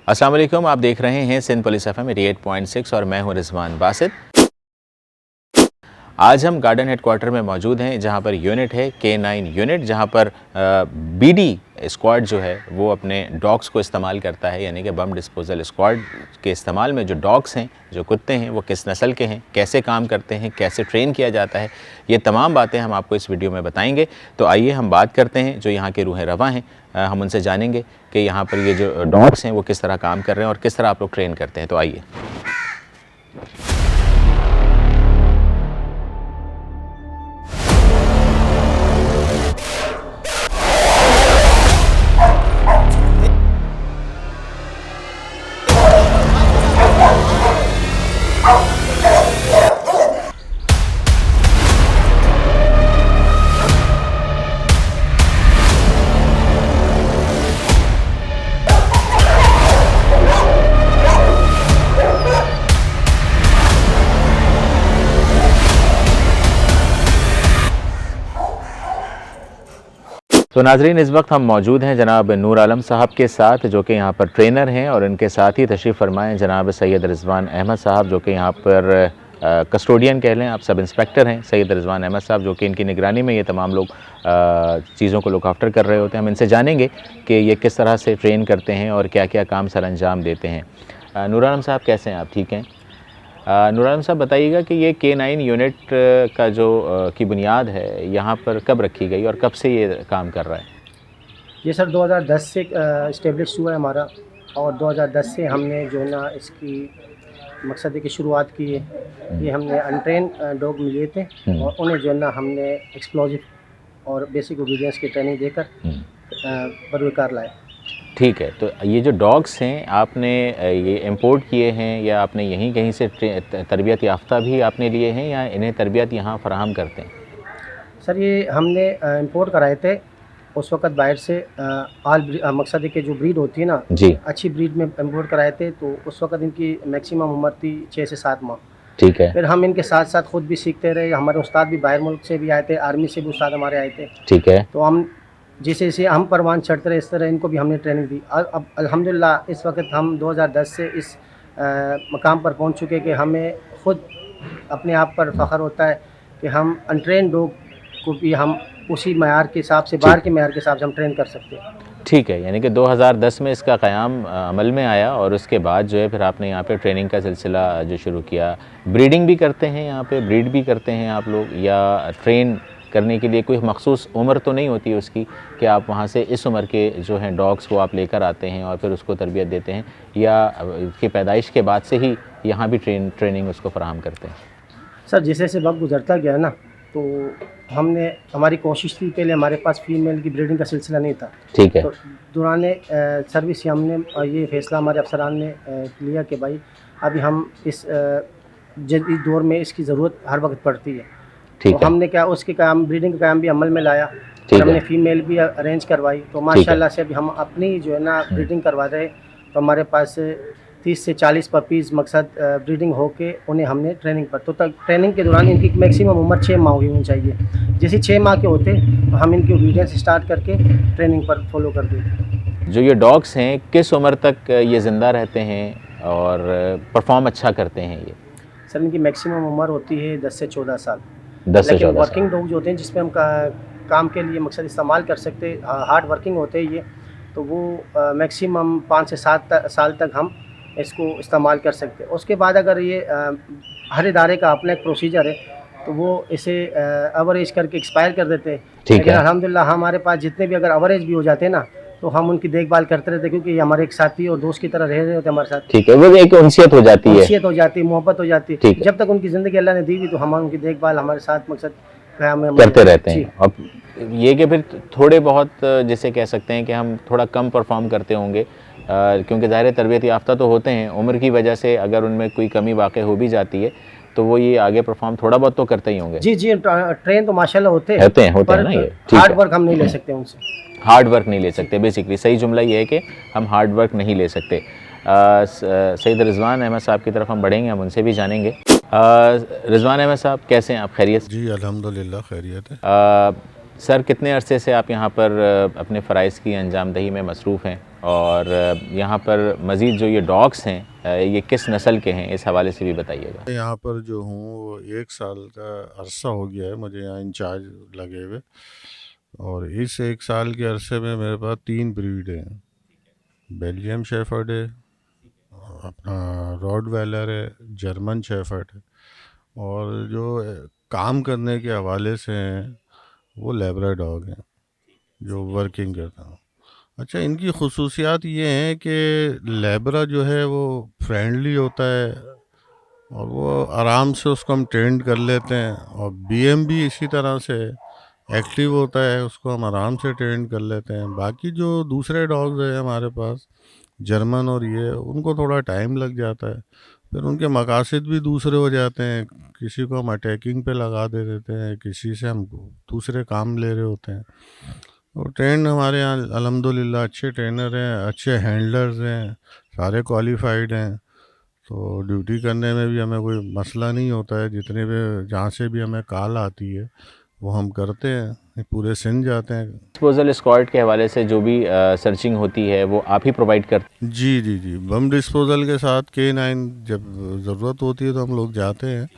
अस्सलाम वालेकुम, आप देख रहे हैं सिंध पुलिस एफएम 88.6 और मैं हूं रिजवान बासित। आज हम गार्डन हेडक्वार्टर में मौजूद हैं जहां पर यूनिट है K9 यूनिट, जहां पर बीडी स्क्वाड जो है वो अपने डॉग्स को इस्तेमाल करता है, यानी कि बम डिस्पोजल स्क्वाड के इस्तेमाल में जो डॉग्स हैं, जो कुत्ते हैं, वो किस नस्ल के हैं, कैसे काम करते हैं, कैसे ट्रेन किया जाता है, ये तमाम बातें हम आपको इस वीडियो में बताएंगे। तो आइए हम बात करते हैं जो यहाँ के रूहें रवां हैं, हम उनसे जानेंगे कि यहाँ पर ये जो डॉग्स हैं वो किस तरह काम कर रहे हैं और किस तरह आप लोग ट्रेन करते हैं। तो आइए। तो नाजरीन, इस वक्त हम मौजूद हैं जनाब नूर आलम साहब के साथ, जो कि यहाँ पर ट्रेनर हैं, और इनके साथ ही तशरीफ़ फरमाएँ जनाब सैयद रिजवान अहमद साहब, जो कि यहाँ पर कस्टोडियन कह लें आप, सब इंस्पेक्टर हैं सैयद रिजवान अहमद साहब, जो कि इनकी निगरानी में ये तमाम लोग चीज़ों को लुक आफ्टर कर रहे होते हैं। हम इनसे जानेंगे कि ये किस तरह से ट्रेन करते हैं और क्या क्या काम सर अंजाम देते हैं। नूर आलम साहब कैसे हैं आप, ठीक हैं? नूर आलम साहब बताइएगा कि ये K9 यूनिट का जो की बुनियाद है यहाँ पर कब रखी गई और कब से ये काम कर रहा है? ये सर 2010 से इस्टेब्लिश हुआ है हमारा, और 2010 से हमने जो है ना इसकी मकसद की शुरुआत की है। ये हमने अनट्रेन डॉग लिए थे और उन्हें जो है ना हमने एक्सप्लोजिव और बेसिक ओबीडियंस की ट्रेनिंग देकर बरूकार लाए। ठीक है, तो ये जो डॉग्स हैं आपने ये इंपोर्ट किए हैं या आपने यहीं कहीं से तरबियत याफ्ता भी आपने लिए हैं या इन्हें तरबियत यहाँ फराहम करते हैं? सर ये हमने इंपोर्ट कराए थे उस वक़्त बाहर से, मकसद के जो ब्रीड होती है ना जी, अच्छी ब्रीड में इंपोर्ट कराए थे। तो उस वक़्त इनकी मैक्सिमम उम्र थी 6 से 7 माह। ठीक है, फिर हम इनके साथ साथ ख़ुद भी सीखते रहे। हमारे उस्ताद भी बाहर मुल्क से भी आए थे, आर्मी से भी उस्ताद हमारे आए थे। ठीक है, तो हम जैसे जैसे हम परवान चढ़ते रहे, इस तरह इनको भी हमने ट्रेनिंग दी। अब अल्हम्दुलिल्लाह इस वक्त हम 2010 से इस मकाम पर पहुंच चुके कि हमें ख़ुद अपने आप पर फ़ख्र होता है कि हम अनट्रेन डॉग को भी हम उसी मयार के हिसाब से, बाहर के मयार के हिसाब से हम ट्रेन कर सकते हैं। ठीक है, यानी कि 2010 में इसका क़याम अमल में आया और उसके बाद जो है फिर आपने यहाँ पे ट्रेनिंग का सिलसिला जो शुरू किया। ब्रीडिंग भी करते हैं यहाँ पे, ब्रीड भी करते हैं आप लोग, या ट्रेन करने के लिए कोई मखसूस उम्र तो नहीं होती उसकी कि आप वहाँ से इस उम्र के जो हैं डॉग्स को आप लेकर आते हैं और फिर उसको तरबियत देते हैं, या उसकी पैदाइश के बाद से ही यहाँ भी ट्रेनिंग उसको फराहम करते हैं? सर जैसे जैसे वक्त गुजरता गया ना, तो हमारी कोशिश थी, पहले हमारे पास फीमेल की ब्रीडिंग का सिलसिला नहीं था। ठीक है, तो दौरान सर्विस से हमने ये फ़ैसला हमारे अफसरान ने लिया कि भाई अभी हम इस जदीद दौर में इसकी ज़रूरत हर वक्त पड़ती है। तो हमने क्या उसके काम, ब्रीडिंग का काम भी अमल में लाया और हमने फ़ीमेल भी अरेंज करवाई। तो माशाल्लाह से अभी हम अपनी जो है ना ब्रीडिंग करवा रहे। तो हमारे पास 30 से 40 पपीज़ मकसद ब्रीडिंग होके उन्हें हमने ट्रेनिंग पर, तो तक ट्रेनिंग के दौरान इनकी मैक्सिमम उम्र 6 माह की होनी चाहिए। जैसे 6 माह के होते तो हम इनकी ओबीडियंस स्टार्ट करके ट्रेनिंग पर फॉलो कर देते। जो ये डॉग्स हैं किस उम्र तक ये ज़िंदा रहते हैं और परफॉर्म अच्छा करते हैं? ये सर इनकी मैक्सिमम उम्र होती है 10 से 14 साल। 10 से 14 वर्किंग डॉग जो होते हैं जिसमें हम काम के लिए मकसद इस्तेमाल कर सकते हैं, हार्ड वर्किंग होते हैं ये, तो वो मैक्सिमम 5 से 7 साल तक हम इसको इस्तेमाल कर सकते हैं। उसके बाद अगर ये हर इदारे का अपना एक प्रोसीजर है, तो वो इसे एवरेज करके एक्सपायर कर देते हैं। लेकिन अल्हम्दुलिल्लाह हमारे पास जितने भी अगर एवरेज भी हो जाते हैं ना, तो हम उनकी देखभाल करते रहते हैं, क्योंकि ये हमारे एक साथी और दोस्त की तरह रह रहे होते हैं हमारे साथ। ठीक है, वो एक उनसियत हो जाती है, उनसियत हो जाती है, मोहब्बत हो जाती है। जब तक उनकी ज़िंदगी अल्लाह ने दी हुई, तो हम उनकी देखभाल हमारे साथ मकसद करते रहते हैं। अब ये कि फिर थोड़े बहुत जैसे कह सकते हैं कि हम थोड़ा कम परफॉर्म करते होंगे, क्योंकि ज़ाहिर तरबियत याफ्ता तो होते हैं, उम्र की वजह से अगर उनमें कोई कमी वाक़ई हो भी जाती है तो वो ये आगे परफॉर्म थोड़ा बहुत तो करते ही होंगे। जी जी, ट्रेन तो माशाल्लाह होते हैं ना, ये हार्ड वर्क हम नहीं ले सकते उनसे। हार्ड वर्क नहीं ले सकते, बेसिकली सही जुमला ये है कि हम हार्ड वर्क नहीं ले सकते। सैयद रिजवान अहमद साहब की तरफ हम बढ़ेंगे, हम उनसे भी जानेंगे। रिजवान अहमद साहब कैसे हैं आप, खैरियत? जी अल्हम्दुलिल्लाह खैरियत है। सर कितने अरसे से आप यहाँ पर अपने फ़राइज़ की अंजामदही में मसरूफ़ हैं और यहाँ पर मज़ीद जो ये डॉग्स हैं ये किस नस्ल के हैं, इस हवाले से भी बताइएगा। यहाँ पर जो हूँ वो 1 साल का अरसा हो गया है मुझे यहाँ इंचार्ज लगे हुए, और इस 1 साल के अरसे में मेरे पास 3 ब्रीड हैं। बेल्जियम शेफर्ड है, अपना रॉडवेलर है, जर्मन शेफर्ड है, और जो काम करने के हवाले से हैं वो लैब्राडॉग हैं जो वर्किंग करता हूँ। अच्छा, इनकी खुसूसियात ये हैं कि लैब्रा जो है वो फ्रेंडली होता है और वो आराम से उसको हम ट्रेंड कर लेते हैं, और बीएम भी इसी तरह से एक्टिव होता है, उसको हम आराम से ट्रेंड कर लेते हैं। बाकी जो दूसरे डॉग्स हैं हमारे पास, जर्मन और ये, उनको थोड़ा टाइम लग जाता है, फिर उनके मकासद भी दूसरे हो जाते हैं। किसी को हम अटैकिंग पे लगा दे देते हैं, किसी से हम दूसरे काम ले रहे होते हैं। और ट्रेंड हमारे यहाँ अल्हम्दुलिल्लाह अच्छे ट्रेनर हैं, अच्छे हैंडलर्स हैं, सारे क्वालिफाइड हैं, तो ड्यूटी करने में भी हमें कोई मसला नहीं होता है। जितने भी जहाँ से भी हमें कॉल आती है वो हम करते हैं, पूरे सिंध जाते हैं। डिस्पोजल स्क्वाड के हवाले से जो भी सर्चिंग होती है वो आप ही प्रोवाइड करते जी जी जी, बम डिस्पोजल के साथ K9 जब ज़रूरत होती है तो हम लोग जाते हैं,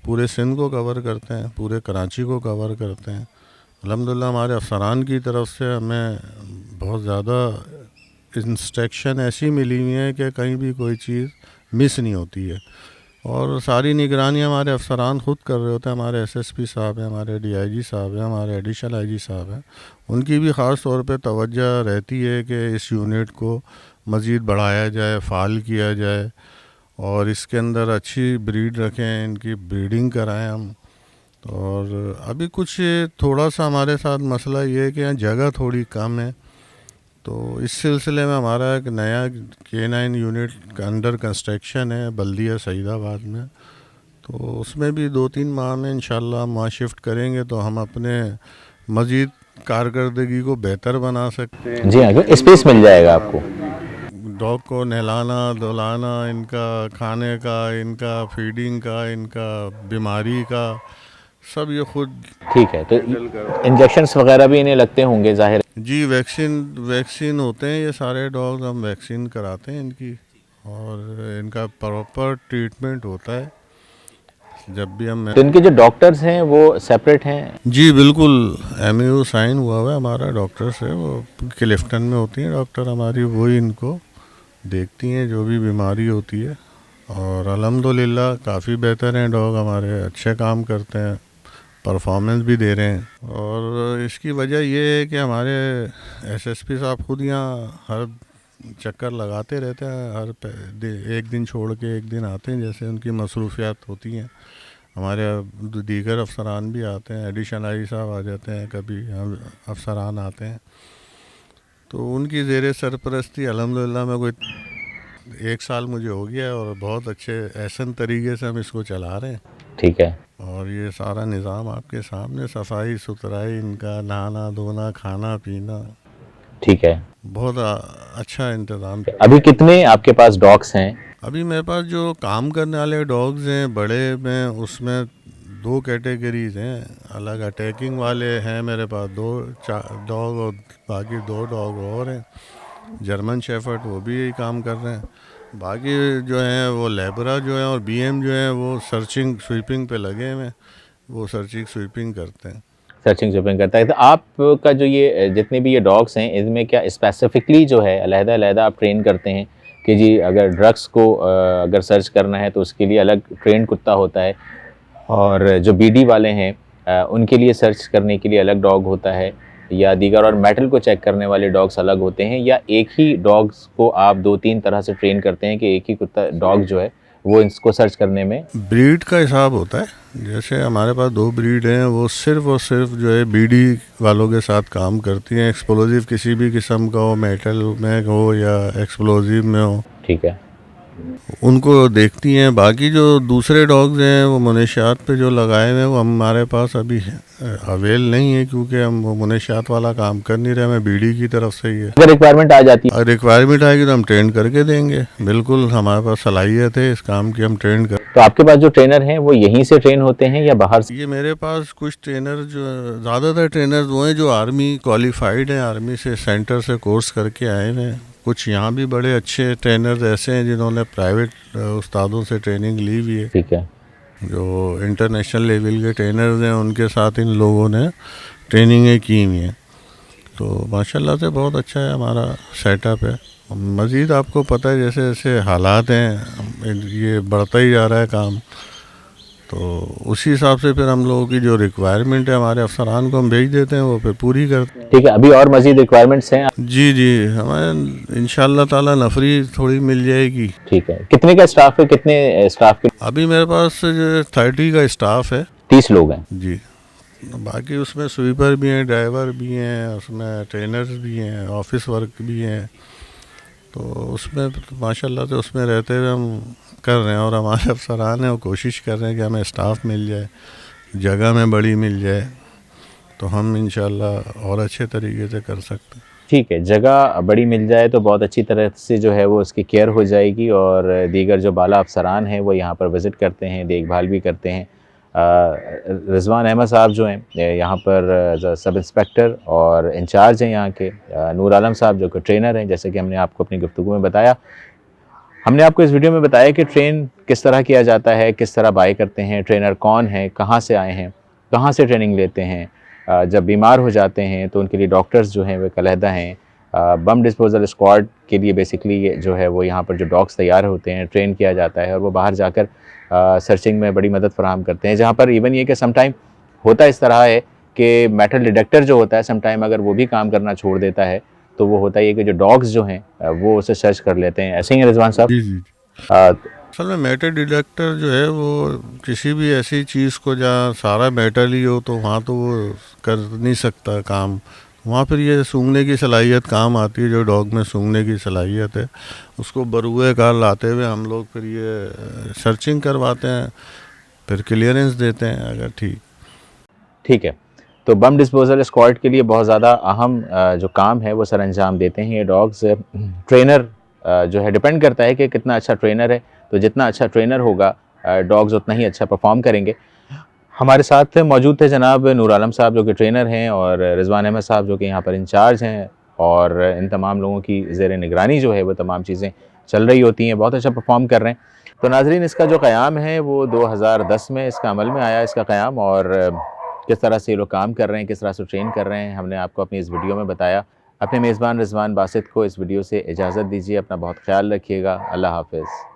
पूरे सिंध को कवर करते हैं, पूरे कराची को कवर करते हैं। अल्हम्दुलिल्लाह हमारे अफसरान की तरफ से हमें बहुत ज़्यादा इंस्ट्रक्शन ऐसी मिली हुई है कि कहीं भी कोई चीज़ मिस नहीं होती है, और सारी निगरानी हमारे अफसरान ख़ुद कर रहे होते हैं। हमारे एसएसपी साहब हैं, हमारे डीआईजी साहब हैं, हमारे एडिशनल आईजी साहब हैं, उनकी भी ख़ास तौर पे तवज्जो रहती है कि इस यूनिट को मज़ीद बढ़ाया जाए, फ़ाल किया जाए, और इसके अंदर अच्छी ब्रीड रखें, इनकी ब्रीडिंग कराएं हम। और अभी कुछ थोड़ा सा हमारे साथ मसला ये है कि यहाँ जगह थोड़ी कम है, तो इस सिलसिले में हमारा एक नया K9 यूनिट अंडर कंस्ट्रक्शन है बल्दिया सईदाबाद में, तो उसमें भी 2-3 माह में इंशाल्लाह हम वहाँ शिफ्ट करेंगे तो हम अपने मज़ीद कारकर्दगी को बेहतर बना सकते हैं। जी हाँ, स्पेस मिल जाएगा आपको। डॉग को नहलाना धुलाना, इनका खाने का, इनका फीडिंग का, इनका बीमारी का, सब ये खुद। ठीक है, तो इंजेक्शंस वगैरह भी इन्हें लगते होंगे ज़ाहिर। जी, वैक्सीन होते हैं ये सारे डॉग्स, हम वैक्सीन कराते हैं इनकी, और इनका प्रॉपर ट्रीटमेंट होता है जब भी हम। तो इनके जो डॉक्टर्स हैं वो सेपरेट हैं? जी बिल्कुल, MAU साइन हुआ हुआ है हमारा डॉक्टर से, वो क्लिफ्टन में होती हैं डॉक्टर हमारी, वही इनको देखती हैं जो भी बीमारी होती है, और अल्हम्दुलिल्लाह काफ़ी बेहतर हैं डॉग हमारे, अच्छे काम करते हैं, परफॉर्मेंस भी दे रहे हैं। और इसकी वजह ये है कि हमारे एसएसपी साहब खुद यहाँ हर चक्कर लगाते रहते हैं, एक दिन छोड़ के एक दिन आते हैं, जैसे उनकी मसरूफियात होती हैं। हमारे दीगर अफसरान भी आते हैं, एडिशनल साहब आ जाते हैं, कभी हम अफसरान आते हैं, तो उनकी ज़ेरे सरपरस्ती अल्हम्दुलिल्लाह में कोई 1 साल मुझे हो गया है, और बहुत अच्छे एहसन तरीके से हम इसको चला रहे हैं। ठीक है। और ये सारा निज़ाम आपके सामने, सफाई सुथराई, इनका नहाना धोना, खाना पीना, ठीक है, बहुत अच्छा इंतज़ाम। अभी कितने आपके पास डॉग्स हैं? अभी मेरे पास जो काम करने वाले डॉग्स हैं बड़े में, उसमें 2 कैटेगरीज हैं अलग। अटैकिंग वाले हैं मेरे पास 2 डॉग, और बाकी 2 डॉग और हैं जर्मन शेफर्ड, वो भी यही काम कर रहे हैं। बाकी जो हैं वो लेबरा जो है और BM जो है वो सर्चिंग स्वीपिंग पे लगे हैं, वो सर्चिंग स्वीपिंग करते हैं। सर्चिंग स्वीपिंग करता है। तो आपका जो ये जितने भी ये डॉग्स हैं, इनमें क्या स्पेसिफिकली जो है अलग-अलग आप ट्रेन करते हैं कि जी अगर ड्रग्स को अगर सर्च करना है तो उसके लिए अलग ट्रेन कुत्ता होता है, और जो BD वाले हैं उनके लिए सर्च करने के लिए अलग डॉग होता है, या दीगर और मेटल को चेक करने वाले डॉग्स अलग होते हैं, या एक ही डॉग्स को आप 2-3 तरह से ट्रेन करते हैं कि एक ही कुत्ता डॉग जो है वो इसको सर्च करने में? ब्रीड का हिसाब होता है, जैसे हमारे पास 2 ब्रीड हैं, वो सिर्फ और सिर्फ जो है BD वालों के साथ काम करती हैं। एक्सप्लोजिव किसी भी किस्म का हो, मेटल में हो या एक्सप्लोजिव में हो, ठीक है, उनको देखती हैं। बाकी जो दूसरे डॉग्स हैं वो मुनशियात पे जो लगाए हुए हैं वो हमारे पास अभी अवेल नहीं है, क्योंकि हम वो मुनशियात वाला काम कर नहीं रहे, हमें BD की तरफ से ही है। अगर रिक्वायरमेंट आ जाती है, रिक्वायरमेंट आएगी तो हम ट्रेन करके देंगे, बिल्कुल हमारे पास सलाहियत है इस काम की, हम ट्रेन कर। तो आपके पास जो ट्रेनर हैं वो यहीं से ट्रेन होते हैं या बाहर से? ये मेरे पास कुछ ट्रेनर, जो ज़्यादातर ट्रेनर्स वो हैं जो आर्मी क्वालिफाइड हैं, आर्मी से सेंटर से कोर्स करके आए हैं। कुछ यहाँ भी बड़े अच्छे ट्रेनर्स ऐसे हैं जिन्होंने प्राइवेट उस्तादों से ट्रेनिंग ली हुई है, ठीक है, जो इंटरनेशनल लेवल के ट्रेनर्स हैं, उनके साथ इन लोगों ने ट्रेनिंगें की हुई हैं। तो माशाल्लाह से बहुत अच्छा है हमारा सेटअप है। मज़ीद आपको पता है जैसे जैसे हालात हैं ये बढ़ता ही जा रहा है काम, तो उसी हिसाब से फिर हम लोगों की जो रिक्वायरमेंट है हमारे अफसरान को हम भेज देते हैं, वो फिर पूरी करते हैं। ठीक है। अभी और मज़ीद रिक्वायरमेंट्स हैं? जी जी, हमें इंशाल्लाह ताला नफरी थोड़ी मिल जाएगी। ठीक है। कितने का स्टाफ है, कितने स्टाफ के? अभी मेरे पास 30 का स्टाफ है। 30 लोग हैं जी, बाकी उसमें स्वीपर भी हैं, ड्राइवर भी हैं, उसमें ट्रेनर्स भी हैं, ऑफिस वर्क भी हैं। तो उसमें माशाल्लाह से उसमें रहते हुए हम कर रहे हैं, और हमारे अफसरान हैं वो कोशिश कर रहे हैं कि हमें स्टाफ मिल जाए, जगह में बड़ी मिल जाए, तो हम इंशाल्लाह और अच्छे तरीके से कर सकते हैं। ठीक है, जगह बड़ी मिल जाए तो बहुत अच्छी तरह से जो है वो उसकी केयर हो जाएगी, और दीगर जो बाला अफसरान हैं वो यहाँ पर विज़िट करते हैं, देखभाल भी करते हैं। रिजवान अहमद साहब जो हैं यहाँ पर सब इंस्पेक्टर और इंचार्ज हैं यहाँ के। नूर आलम साहब जो कि ट्रेनर हैं, जैसे कि हमने आपको अपनी गुफ्तगू में बताया। हमने आपको इस वीडियो में बताया कि ट्रेन किस तरह किया जाता है, किस तरह बाय करते हैं, ट्रेनर कौन है, कहाँ से आए हैं, कहाँ से ट्रेनिंग लेते हैं, जब बीमार हो जाते हैं तो उनके लिए डॉक्टर्स जो हैं वे अलहदा हैं। बम डिस्पोजल स्क्वाड के लिए बेसिकली जो है वो यहाँ पर जो डॉग्स तैयार होते हैं, ट्रेन किया जाता है, और वो बाहर जाकर सर्चिंग में बड़ी मदद फराहम करते हैं। जहाँ पर इवन ये कि समटाइम होता इस तरह है कि मेटल डिटेक्टर जो होता है समटाइम अगर वो भी काम करना छोड़ देता है, तो वो होता ही है कि जो डॉग्स जो हैं वो उसे सर्च कर लेते हैं। ऐसे ही है रिजवान साहब? जी जी, असल में मेटल डिटेक्टर जो है वो किसी भी ऐसी चीज़ को जहाँ सारा मेटल ही हो तो वहाँ तो वो कर नहीं सकता काम, वहाँ फिर ये सूंघने की सलाहियत काम आती है। जो डॉग में सूंघने की सलाहियत है उसको बरूए कार लाते हुए हम लोग फिर ये सर्चिंग करवाते हैं, फिर क्लियरेंस देते हैं अगर ठीक है। तो बम डिस्पोजल स्क्वाड के लिए बहुत ज़्यादा अहम जो काम है वो सर अंजाम देते हैं ये डॉग्स। ट्रेनर जो है डिपेंड करता है कि कितना अच्छा ट्रेनर है, तो जितना अच्छा ट्रेनर होगा डॉग्स उतना ही अच्छा परफॉर्म करेंगे। हमारे साथ मौजूद थे जनाब नूर आलम साहब जो कि ट्रेनर हैं, और रिजवान अहमद साहब जो कि यहाँ पर इंचार्ज हैं, और इन तमाम लोगों की ज़ेर निगरानी जो है वो तमाम चीज़ें चल रही होती हैं, बहुत अच्छा परफॉर्म कर रहे हैं। तो नाजरीन, इसका जो क़याम है वो 2010 में इसका अमल में आया इसका क़याम, और किस तरह से ये लोग काम कर रहे हैं, किस तरह से ट्रेन कर रहे हैं, हमने आपको अपनी इस वीडियो में बताया। अपने मेज़बान रिजवान बासित को इस वीडियो से इजाज़त दीजिए। अपना बहुत ख्याल रखिएगा। अल्लाह हाफ़िज़।